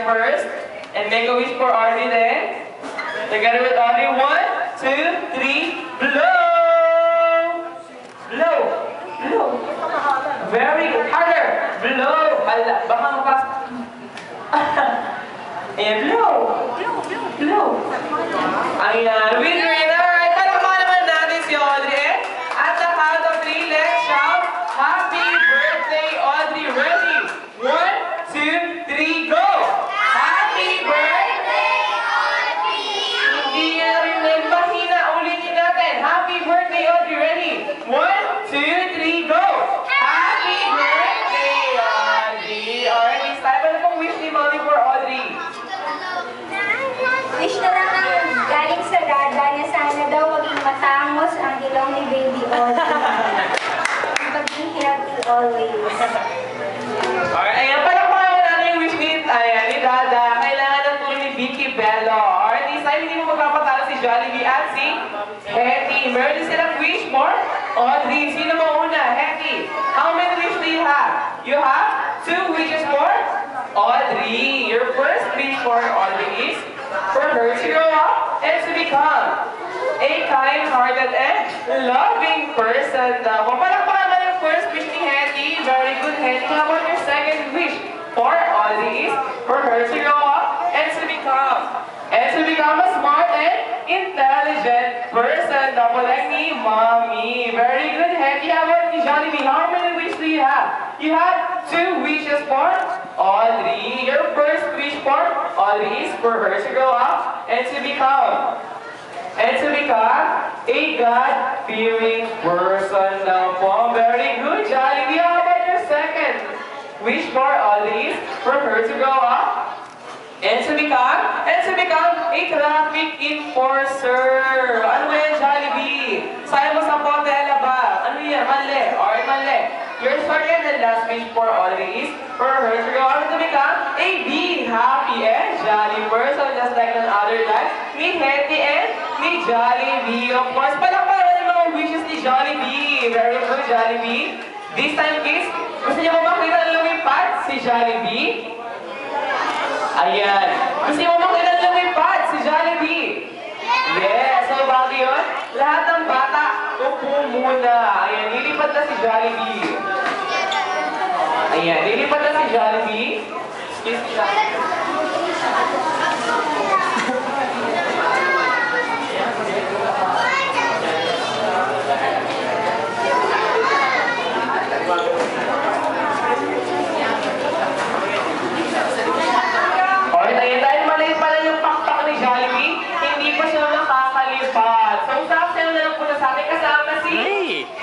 first. And make a wish for Audrey then. Together with Audrey. 1, 2, 3. Blow! Blow! Blow! Very good. Harder! Blow! Hala, baka mapas... And blow! Blow! Ayan. Winner! Alright, palakpakan naman natin si Audrey. At the count of 3, let's shout, Happy birthday, Audrey! Ready? 1, 2, 3, go! Happy birthday, Audrey! Hindi niya rin mahina. Ulitin natin. Happy birthday, Audrey! Ready? 1, 2, 3, go! Happy birthday, Audrey! Alright, this time, ano pong wish ni Mommy for Audrey? Wish na lang ang galing sa dada niya, sana daw maging matangos ang ilong ni Baby Audrey. Maging healthy always. Alright, ayan, palakpakan natin yung wish ni Dada. Kailangan ng tulong ni Vicky Bello. Alright, this time hindi mo magpapatalo si Jollibee at si Hetty. Meron din silang wish for Audrey. Sino mauna? Hetty, how many wish do you have? You have 2 wishes for Audrey. Your first wish for Audrey is for her to grow up and to become a kind-hearted and loving person. Palakpakan naman yung first wish ni Hetty. Very good, Hetty. How about your second wish for Audrey is for her to grow up and to become a smart and intelligent person. Double like ni Mommy. Very good, Hetty. How about you, Jollibee? How many wishes do you have? You have 2 wishes for Audrey. Your first wish for Audrey is for her to grow up and to become a God-fearing person daw po. Very good, Jollibee. How about your second wish for Audrey is for her to grow up and to become a traffic enforcer. Ano ba yan, Jollibee? Sayang mo sa potela ba? Ano yan? Mali. Alright, mali. Your second and last wish for Audrey is for her to grow up and to become a big, happy, and jolly person, just like on other lives. Meet Hetty and ni Jollibee. Of course, palakpakan yung mga wishes ni Jollibee. Very good, Jollibee. This time, kids, gusto niyo ba makita ng lumipad si Jollibee? Ayan. Gusto niyo ba makita ng lumipad si Jollibee? Yes. So, bago yun, lahat ng bata, upo muna. Ayan, lilipad na si Jollibee. Ayan, lilipad na si Jollibee. Excuse me lang.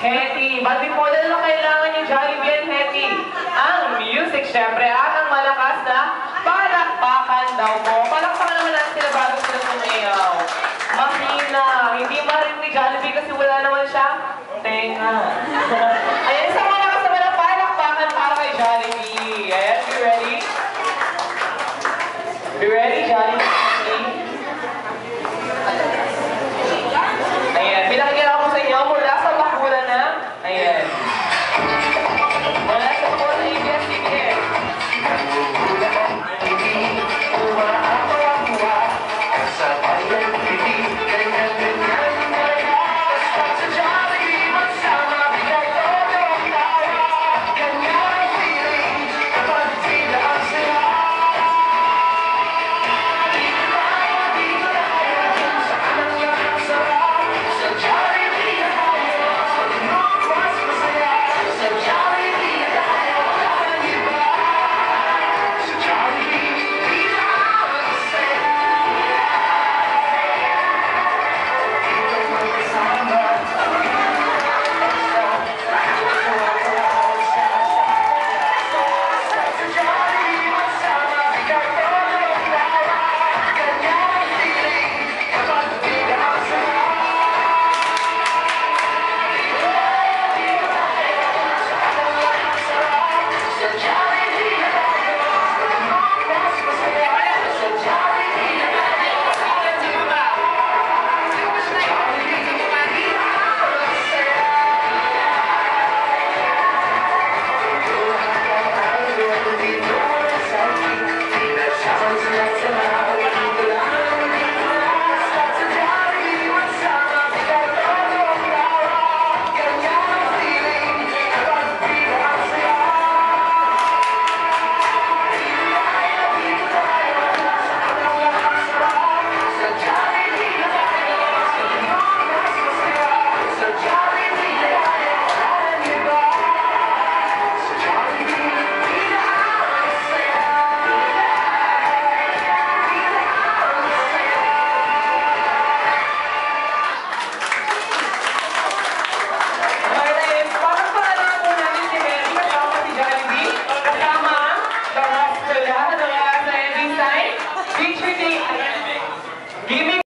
Hetty, but before that, ano kailangan yung Jollibee and Hetty? Ang music, syempre, at ang malakas na palakpakan daw po. Palakpakan naman natin sila bago sila sumayaw. Mahina, hindi marinig ni Jollibee kasi wala naman siya tenga.